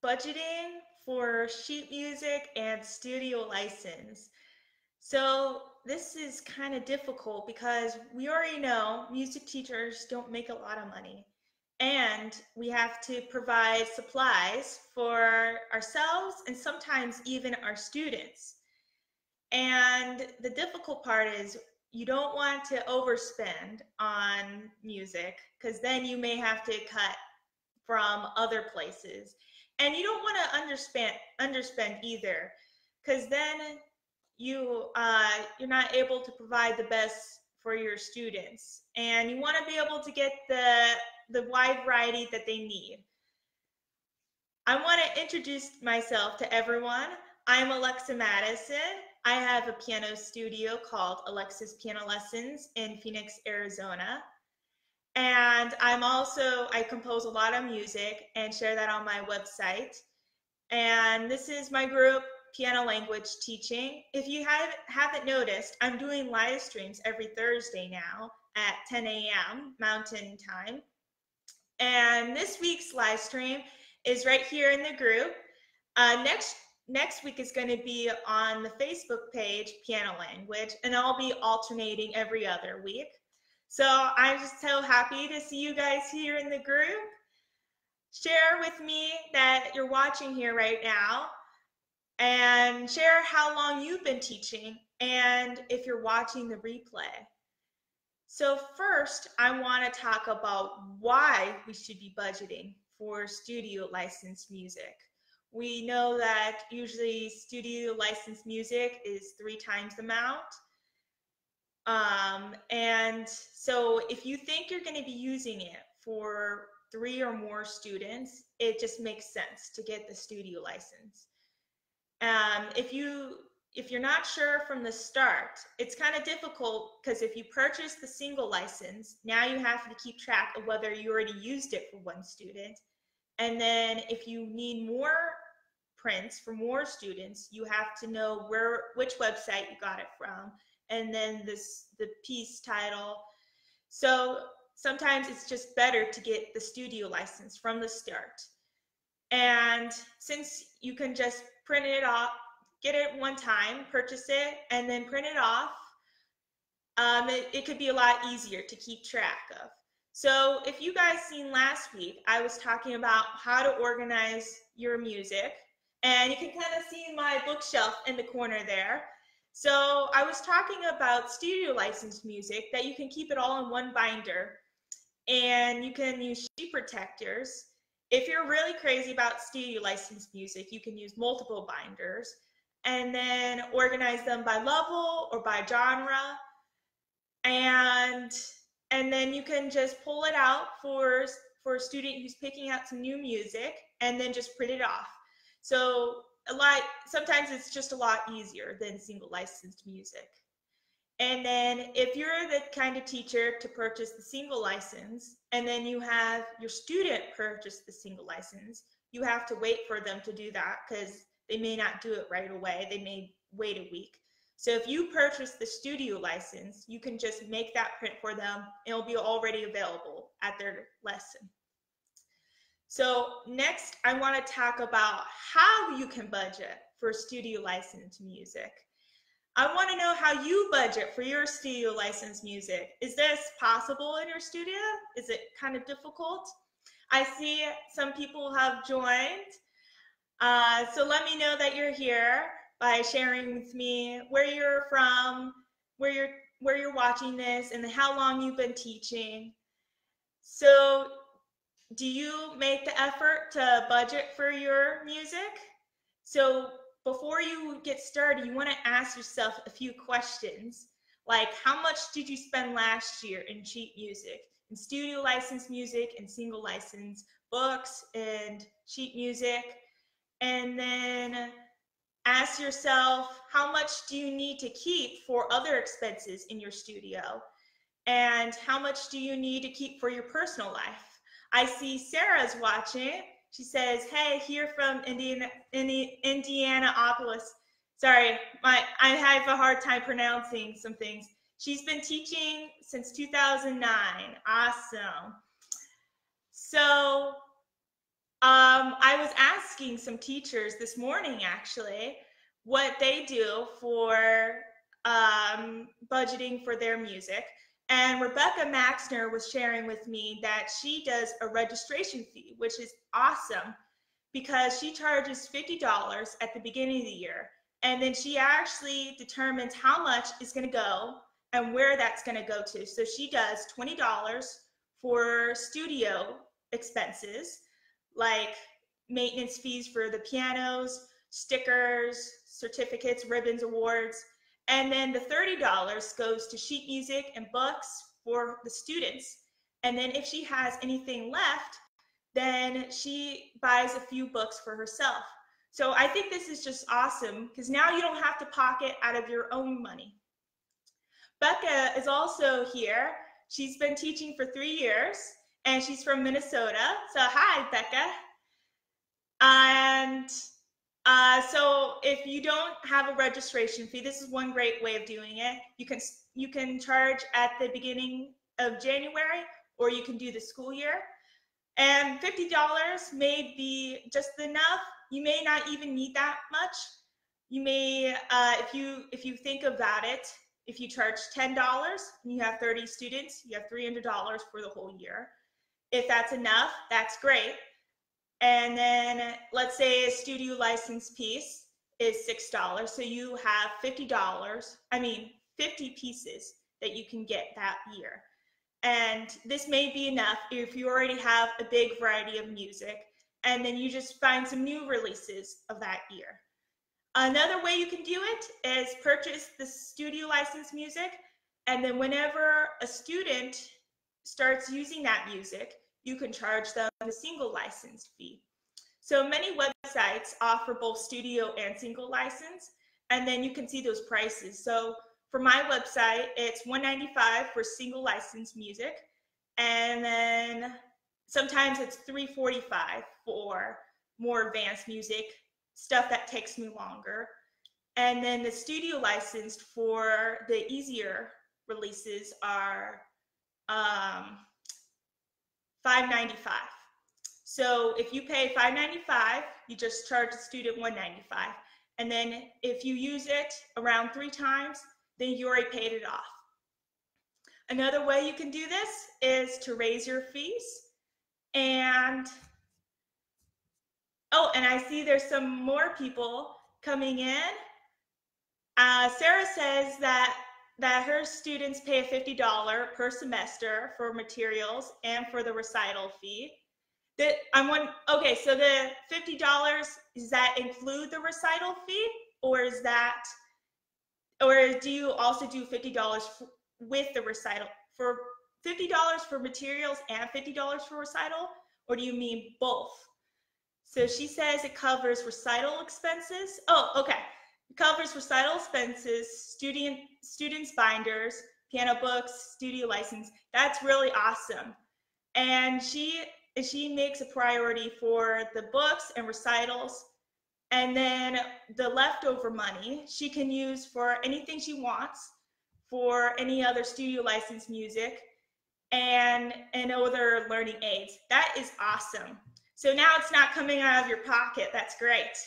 budgeting for sheet music and studio license. So this is kind of difficult because we already know music teachers don't make a lot of money. And we have to provide supplies for ourselves and sometimes even our students. And the difficult part is you don't want to overspend on music because then you may have to cut from other places. And you don't want to underspend either because then you're not able to provide the best for your students, and you want to be able to get the wide variety that they need. I want to introduce myself to everyone. I'm Alexa Madison. I have a piano studio called Alexa's Piano Lessons in Phoenix, Arizona. And I compose a lot of music and share that on my website. And this is my group, Piano Language Teaching. If you haven't noticed, I'm doing live streams every Thursday now at 10 a.m. Mountain Time. And this week's live stream is right here in the group. Next week is going to be on the Facebook page, Piano Language, and I'll be alternating every other week. So I'm just so happy to see you guys here in the group. Share with me that you're watching here right now and share how long you've been teaching and if you're watching the replay. So first, I want to talk about why we should be budgeting for studio licensed music. We know that usually studio licensed music is 3 times the amount. And so if you think you're going to be using it for 3 or more students, it just makes sense to get the studio license. If you're not sure from the start, it's kind of difficult because if you purchase the single license, now you have to keep track of whether you already used it for 1 student. And then if you need more prints for more students, you have to know which website you got it from, and then the piece title. So sometimes it's just better to get the studio license from the start. And since you can just print it off, get it one time, purchase it, and then print it off, it could be a lot easier to keep track of. So if you guys seen last week, I was talking about how to organize your music, and you can kind of see my bookshelf in the corner there. So I was talking about studio licensed music, that you can keep it all in one binder, and you can use sheet protectors. If you're really crazy about studio licensed music, you can use multiple binders and then organize them by level or by genre. And then you can just pull it out for a student who's picking out some new music and then just print it off. So sometimes it's just a lot easier than single licensed music. And then if you're the kind of teacher to purchase the single license, and then you have your student purchase the single license, you have to wait for them to do that because they may not do it right away. They may wait a week. So if you purchase the studio license, you can just make that print for them, and it'll be already available at their lesson. So next, I want to talk about how you can budget for studio licensed music. I want to know how you budget for your studio licensed music. Is this possible in your studio? Is it kind of difficult? I see some people have joined. So let me know that you're here by sharing with me where you're from, where you're watching this, and how long you've been teaching. So do you make the effort to budget for your music? So before you get started, you want to ask yourself a few questions, like how much did you spend last year in sheet music, in studio licensed music, and single license books and sheet music? And then ask yourself, how much do you need to keep for other expenses in your studio? And how much do you need to keep for your personal life? I see Sarah's watching. She says, hey, here from Indianapolis. Sorry, I have a hard time pronouncing some things. She's been teaching since 2009. Awesome. So I was asking some teachers this morning, actually, what they do for budgeting for their music. And Rebecca Maxner was sharing with me that she does a registration fee, which is awesome because she charges $50 at the beginning of the year. And then she actually determines how much is going to go and where that's going to go to. So she does $20 for studio expenses, like maintenance fees for the pianos, stickers, certificates, ribbons, awards. And then the $30 goes to sheet music and books for the students. And then if she has anything left, then she buys a few books for herself. So I think this is just awesome because now you don't have to pocket out of your own money. Becca is also here. She's been teaching for 3 years and she's from Minnesota. So hi, Becca. And so if you don't have a registration fee, this is one great way of doing it. You can charge at the beginning of January, or you can do the school year. And $50 may be just enough. You may not even need that much. You may, if you think about it, if you charge $10 and you have 30 students, you have $300 for the whole year. If that's enough, that's great. And then let's say a studio license piece is $6. So you have $50, 50 pieces that you can get that year. And this may be enough if you already have a big variety of music, and then you just find some new releases of that year. Another way you can do it is purchase the studio license music, and then whenever a student starts using that music, you can charge them a single license fee. So many websites offer both studio and single license, and then you can see those prices. So for my website, it's $195 for single license music, and then sometimes it's $345 for more advanced music, stuff that takes me longer. And then the studio licensed for the easier releases are $595. So if you pay $595, you just charge the student $195. And then if you use it around 3 times, then you already paid it off. Another way you can do this is to raise your fees. And and I see there's some more people coming in. Sarah says that her students pay a $50 per semester for materials and for the recital fee. Okay, so the $50, does that include the recital fee, or do you also do $50 with the recital? For $50 for materials and $50 for recital, or do you mean both? So she says it covers recital expenses. Oh, okay. It covers recital expenses, students' binders, piano books, studio license. That's really awesome. And she makes a priority for the books and recitals. And then the leftover money she can use for anything she wants, for any other studio license music and other learning aids. That is awesome. So now it's not coming out of your pocket. That's great.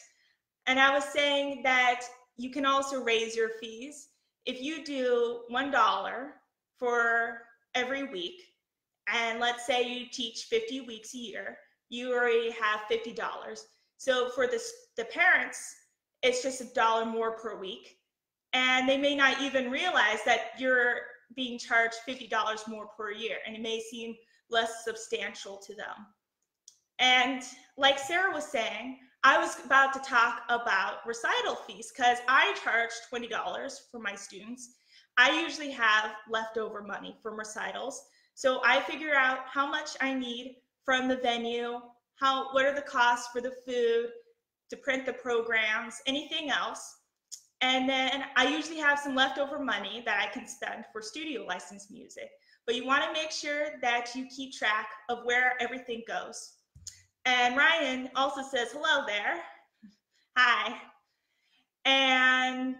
And I was saying that you can also raise your fees. If you do $1 for every week, and let's say you teach 50 weeks a year, you already have $50. So for the parents, it's just $1 more per week. And they may not even realize that you're being charged $50 more per year, and it may seem less substantial to them. And like Sarah was saying, I was about to talk about recital fees because I charge $20 for my students. I usually have leftover money from recitals. So I figure out how much I need from the venue, what are the costs for the food, to print the programs, anything else. And then I usually have some leftover money that I can spend for studio license music. But you want to make sure that you keep track of where everything goes. And Ryan also says, hello there. Hi. And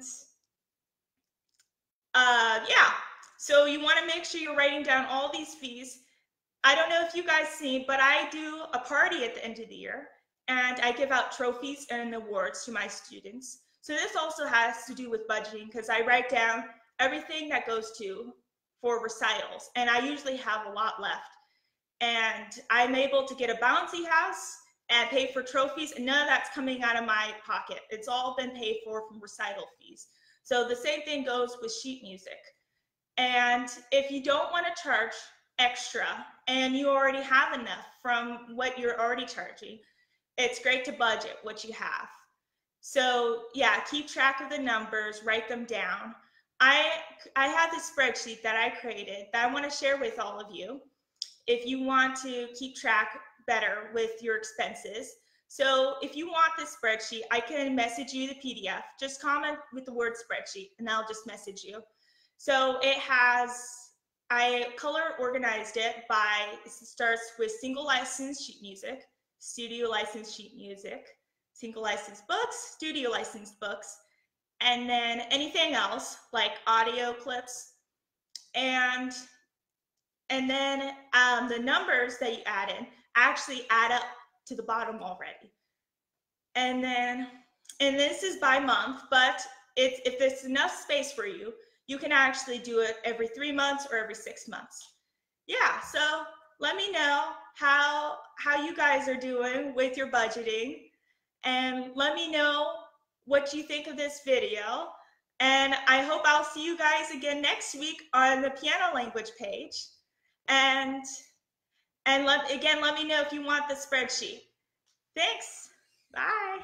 yeah, so you want to make sure you're writing down all these fees. I don't know if you guys see, but I do a party at the end of the year. and I give out trophies and awards to my students. So this also has to do with budgeting because I write down everything that goes to for recitals, and I usually have a lot left. And I'm able to get a bouncy house and pay for trophies, and none of that's coming out of my pocket. It's all been paid for from recital fees. So the same thing goes with sheet music. And if you don't want to charge extra and you already have enough from what you're already charging, it's great to budget what you have. So yeah, keep track of the numbers, write them down. I have this spreadsheet that I created that I want to share with all of you if you want to keep track better with your expenses. So if you want this spreadsheet, I can message you the PDF. Just comment with the word spreadsheet and I'll just message you. So it has, I color organized it by, it starts with single license sheet music, studio license sheet music, single license books, studio license books, and then anything else like audio clips. And then the numbers that you add in actually add up to the bottom already. And this is by month, but if there's enough space for you, you can actually do it every 3 months or every 6 months. Yeah, so let me know how you guys are doing with your budgeting, and let me know what you think of this video. And I hope I'll see you guys again next week on the piano language page. And let me know if you want the spreadsheet. Thanks. Bye.